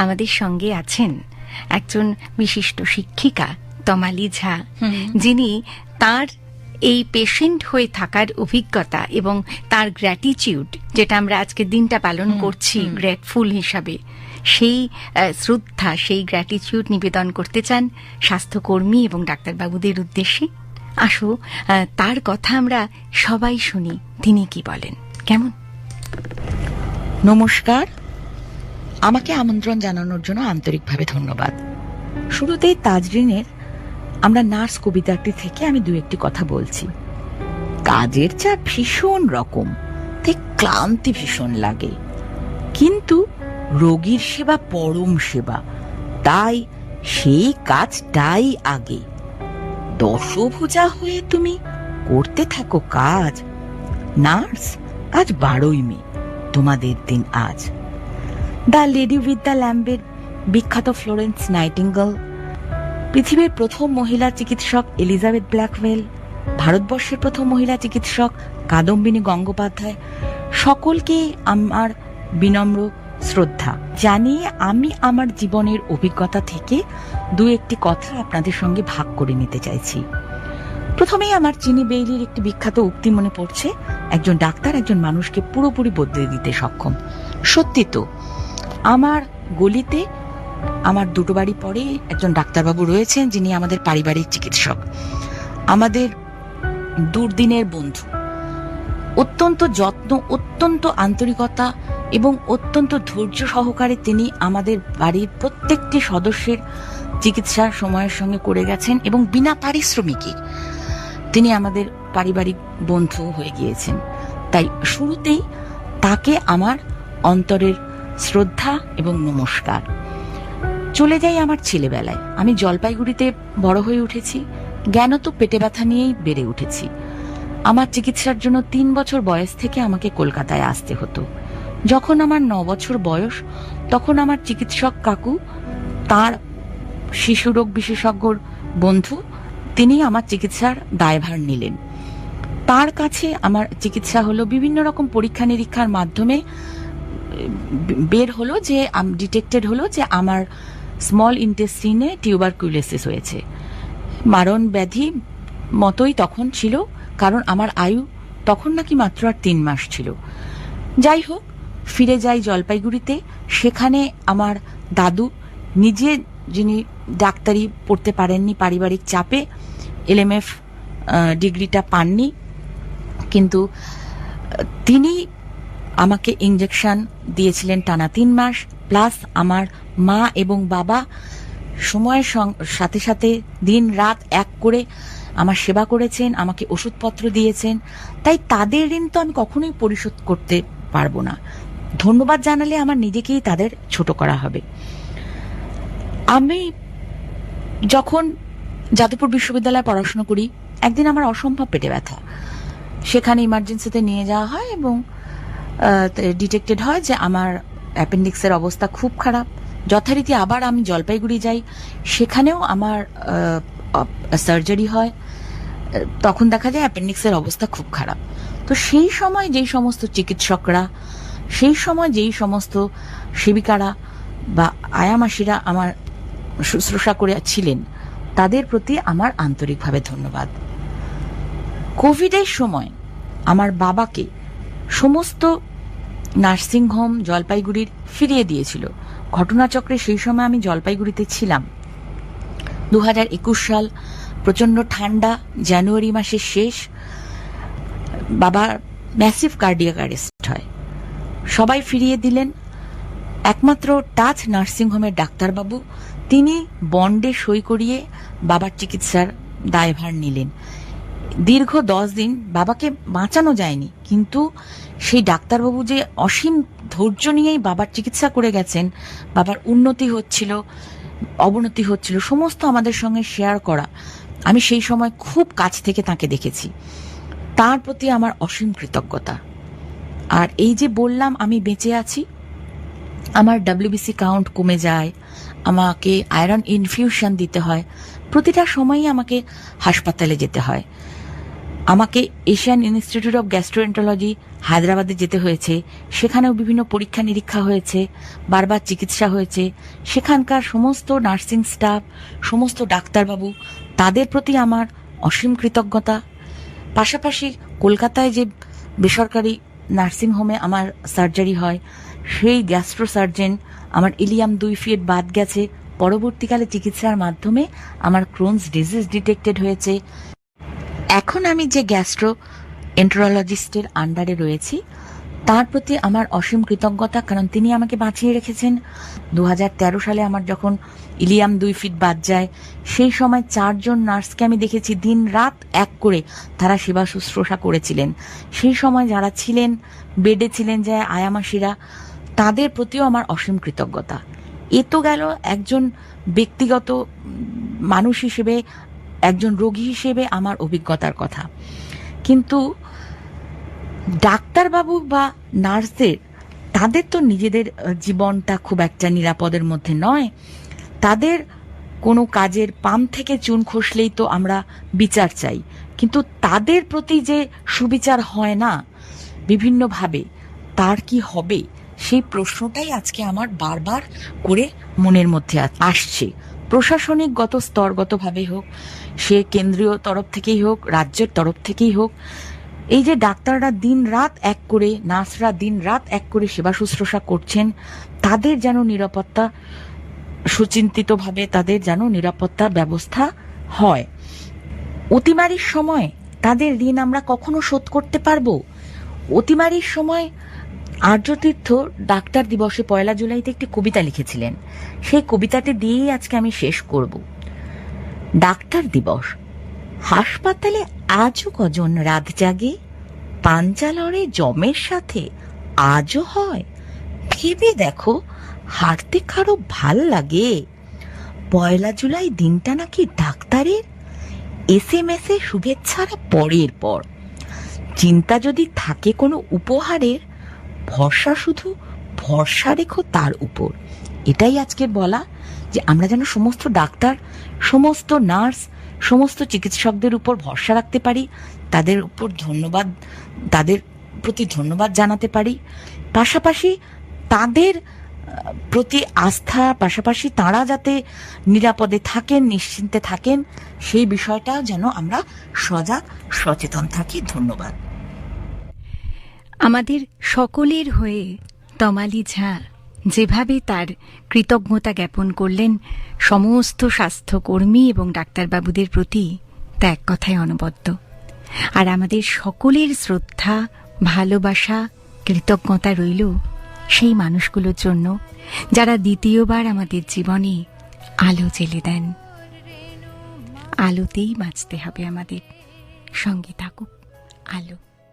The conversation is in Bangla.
আমাদের সঙ্গে আছেন একজন বিশিষ্ট শিক্ষিকা তমালি ঝা, যিনি তার এই পেশেন্ট হয়ে থাকার অভিজ্ঞতা এবং তার গ্র্যাটিটিউড, যেটা আমরা আজকের দিনটা পালন করছি গ্রেটফুল হিসাবে, সেই শ্রদ্ধা, সেই গ্র্যাটিটিউড নিবেদন করতে চান স্বাস্থ্যকর্মী এবং ডাক্তারবাবুদের উদ্দেশ্যে। আসো তার কথা আমরা সবাই শুনি, তিনি কি বলেন। কেমন? নমস্কার, আমাকে আমন্ত্রণ জানানোর জন্য আন্তরিকভাবে ধন্যবাদ। শুরুতেই তাজরিনের আমরা নার্স কবিতাটি থেকে আমি দু একটি কথা বলছি। কাজের চাপ ভীষণ রকম, তাই ক্লান্তি ভীষণ লাগে, কিন্তু রোগীর সেবা পরম সেবা, তাই সেই কাজটাই আগে। দশভুজা হয়ে তুমি করতে থাকো কাজ। নার্স, আজ 12ই মে, তোমাদের দিন আজ। দ্য লেডি উইথ দ্য ল্যাম্বের বিখ্যাত ফ্লোরেন্স নাইটিঙ্গেল, পৃথিবীর প্রথম মহিলা চিকিৎসক এলিজাবেথ ব্ল্যাকওয়েল, ভারতবর্ষের প্রথম মহিলা চিকিৎসক কাদম্বিনী গঙ্গোপাধ্যায়, সকলকে আমার বিনম্র শ্রদ্ধা জানিয়ে আমি আমার জীবনের অভিজ্ঞতা থেকে দু একটি কথা আপনাদের সঙ্গে ভাগ করে নিতে চাইছি। প্রথমেই আমার চিনি বেইলির একটি বিখ্যাত উক্তি মনে পড়ছে, একজন ডাক্তার একজন মানুষকে পুরোপুরি বদলে দিতে সক্ষম। সত্যি তো, আমার গলিতে আমার দুটো বাড়ি পরে একজন ডাক্তারবাবু রয়েছেন, যিনি আমাদের পারিবারিক চিকিৎসক, আমাদের দুর্দিনের বন্ধু। অত্যন্ত যত্ন, অত্যন্ত আন্তরিকতা এবং অত্যন্ত ধৈর্য সহকারে তিনি আমাদের বাড়ির প্রত্যেকটি সদস্যের চিকিৎসা সময়ের সঙ্গে করে গেছেন এবং বিনা পারিশ্রমিকে তিনি আমাদের পারিবারিক বন্ধু হয়ে গিয়েছেন। তাই শুরুতেই তাকে আমার অন্তরের শ্রদ্ধা এবং নমস্কার। চলে যাই আমার ছেলেবেলায়। আমি জলপাইগুড়িতে বড় হয়ে উঠেছি, জ্ঞানত পেটে ব্যথা নিয়েই বেড়ে উঠেছি। আমার চিকিৎসার জন্য 3 বছর বয়স থেকে আমাকে কলকাতায় আসতে হতো। যখন আমার 9 বছর বয়স, তখন আমার চিকিৎসক কাকু, তার শিশুরোগ বিশেষজ্ঞর বন্ধু, তিনি আমার চিকিৎসার দায়ভার নিলেন। তার কাছে আমার চিকিৎসা হলো, বিভিন্ন রকম পরীক্ষা নিরীক্ষার মাধ্যমে বের হলো যে, ডিটেক্টেড হলো যে আমার স্মল ইন্টেস্টিনে টিউবারকুলোসিস হয়েছে। মারণ ব্যাধি মতোই তখন ছিল, কারণ আমার আয়ু তখন নাকি মাত্র আর 3 মাস ছিল। যাই হোক, ফিরে যাই জলপাইগুড়িতে। সেখানে আমার দাদু নিজে, যিনি ডাক্তারি পড়তে পারেননি পারিবারিক চাপে, LMF ডিগ্রিটা পাননি, কিন্তু তিনি আমাকে ইঞ্জেকশন দিয়েছিলেন টানা 3 মাস, প্লাস আমার মা এবং বাবা সময়ের সাথে সাথে দিন রাত এক করে আমার সেবা করেছেন, আমাকে ওষুধপত্র দিয়েছেন। তাই তাদের ঋণ তো আমি কখনোই পরিশোধ করতে পারবো না। ধন্যবাদ জানালে আমার নিজেকেই তাদের ছোট করা হবে। আমি যখন যাদবপুর বিশ্ববিদ্যালয়ে পড়াশোনা করি, একদিন আমার অসম্ভব পেটে ব্যথা। সেখানে ইমার্জেন্সিতে নিয়ে যাওয়া হয় এবং ডিটেক্টেড হয় যে আমার অ্যাপেন্ডিক্সের অবস্থা খুব খারাপ। যথারীতি আবার আমি জলপাইগুড়ি যাই, সেখানেও আমার সার্জারি হয়। তখন দেখা যায় অ্যাপেন্ডিক্সের অবস্থা খুব খারাপ। তো সেই সময় যেই সমস্ত চিকিৎসকরা, সেই সময় যেই সমস্ত সেবিকারা বা আয়ামাসিরা আমার শুশ্রূষা করে ছিলেন, তাদের প্রতি আমার আন্তরিকভাবে ধন্যবাদ। কোভিডের সময় আমার বাবাকে সমস্ত নার্সিংহোম জলপাইগুড়ির ফিরিয়ে দিয়েছিল। ঘটনাচক্রে সেই সময় আমি জলপাইগুড়িতে ছিলাম। 2021 সাল, প্রচন্ড ঠান্ডা, জানুয়ারি মাসের শেষ। বাবার ম্যাসিভ কার্ডিয়াক অ্যারেস্ট হয়, সবাই ফিরিয়ে দিলেন। একমাত্র টাচ নার্সিংহোমের ডাক্তারবাবু, তিনি বন্ডে সই করিয়ে বাবার চিকিৎসার দায়ভার নিলেন। দীর্ঘ 10 দিন বাবাকে বাঁচানো যায়নি, কিন্তু সেই ডাক্তারবাবু যে অসীম ধৈর্য নিয়েই বাবার চিকিৎসা করে গেছেন, বাবার উন্নতি হচ্ছিল, অবনতি হচ্ছিল, সমস্ত আমাদের সঙ্গে শেয়ার করা। আমি সেই সময় খুব কাছ থেকে তাকে দেখেছি। তার প্রতি আমার অসীম কৃতজ্ঞতা। আর এই যে বললাম আমি বেঁচে আছি, আমার WBC কাউন্ট কমে যায়, আমাকে আয়রন ইনফিউশন দিতে হয়, প্রতিটা সময়ই আমাকে হাসপাতালে যেতে হয়। আমাকে এশিয়ান ইনস্টিটিউট অব গ্যাস্ট্রোএন্টারোলজি হায়দ্রাবাদে যেতে হয়েছে। সেখানেও বিভিন্ন পরীক্ষা নিরীক্ষা হয়েছে, বারবার চিকিৎসা হয়েছে। সেখানকার সমস্ত নার্সিং স্টাফ, সমস্ত ডাক্তারবাবু, তাদের প্রতি আমার অসীম কৃতজ্ঞতা। পাশাপাশি কলকাতায় যে বেসরকারি নার্সিং হোমে আমার সার্জারি হয়, সেই গ্যাস্ট্রো সার্জন আমার ইলিয়াম 2 ফিট বাদ গেছে। পরবর্তীকালে চিকিৎসার মাধ্যমে আমার ক্রোনস ডিজিজ ডিটেক্টেড হয়েছে। এখন আমি যে গ্যাস্ট্রো এন্টারোলজিস্টের আন্ডারে রয়েছি, তার প্রতি আমার অসীম কৃতজ্ঞতা, কারণ তিনি আমাকে বাঁচিয়ে রেখেছেন। 2013 সালে আমার যখন ইলিয়াম 2 ফিট বাদ যায়, সেই সময় 4 জন নার্সকে আমি দেখেছি দিন রাত এক করে তারা সেবা শুশ্রূষা করেছিলেন। সেই সময় যারা ছিলেন, বেডে ছিলেন, যে আয়ামাসিরা, তাদের প্রতিও আমার অসীম কৃতজ্ঞতা। এ তো গেল একজন ব্যক্তিগত মানুষ হিসেবে, একজন রোগী হিসেবে আমার অভিজ্ঞতার কথা। কিন্তু ডাক্তারবাবু বা নার্সদের, তাদের তো নিজেদের জীবনটা খুব একটা নিরাপদের মধ্যে নয়। তাদের কোনো কাজের পাম থেকে চুন খসলেই তো আমরা বিচার চাই, কিন্তু তাদের প্রতি যে সুবিচার হয় না বিভিন্নভাবে, তার কি হবে, সেই প্রশ্নটাই আজকে আমার বারবার করে মনের মধ্যে আসছে। প্রশাসনিক গত স্তরগতভাবে হোক, সে কেন্দ্রীয় তরফ থেকেই হোক, রাজ্যের তরফ থেকেই হোক, এই যে ডাক্তাররা দিন রাত এক করে, নার্সরা দিন রাত এক করে সেবা শুশ্রূষা করছেন, তাদের যেন নিরাপত্তা, সুচিন্তিতভাবে তাদের যেন নিরাপত্তা ব্যবস্থা হয়। অতিমারির সময় তাদের ঋণ আমরা কখনো শোধ করতে পারবো? অতিমারির সময় আর্যতীর্থ ডাক্তার দিবসে 1 জুলাইতে একটি কবিতা লিখেছিলেন। সেই কবিতাটি দিয়েই আজকে আমি শেষ করব। ডাক্তার দিবস। হাসপাতালে আজও কজন রাত জাগে, পাঞ্চালরে জমের সাথে আজও হয়। ভেবে দেখো, হাঁটতে কারো ভাল লাগে? 1 জুলাই দিনটা নাকি ডাক্তারের। SMS এ শুভেচ্ছার পরের পর। চিন্তা যদি থাকে কোনো উপহারের, ভরসা শুধু ভরসা রেখো তার উপর। এটাই আজকের বলা, যে আমরা যেন সমস্ত ডাক্তার, সমস্ত নার্স, সমস্ত চিকিৎসকদের উপর ভরসা রাখতে পারি, তাদের উপর ধন্যবাদ, তাদের প্রতি ধন্যবাদ জানাতে পারি। পাশাপাশি তাদের প্রতি আস্থা, পাশাপাশি তারা যাতে নিরাপদে থাকেন, নিশ্চিন্তে থাকেন, সেই বিষয়টাও যেন আমরা সজাগ সচেতন থাকি। ধন্যবাদ। আমাদের সকলের হয়ে তমালি ঝা যেভাবে তার কৃতজ্ঞতা জ্ঞাপন করলেন সমস্ত স্বাস্থ্যকর্মী এবং ডাক্তারবাবুদের প্রতি, তা এক কথায় অনবদ্য। আর আমাদের সকলের শ্রদ্ধা, ভালোবাসা, কৃতজ্ঞতা রইল সেই মানুষগুলোর জন্য যারা দ্বিতীয়বার আমাদের জীবনে আলো জ্বেলে দেন। আলোতেই বাঁচতে হবে আমাদের। সঙ্গে থাকুক আলো।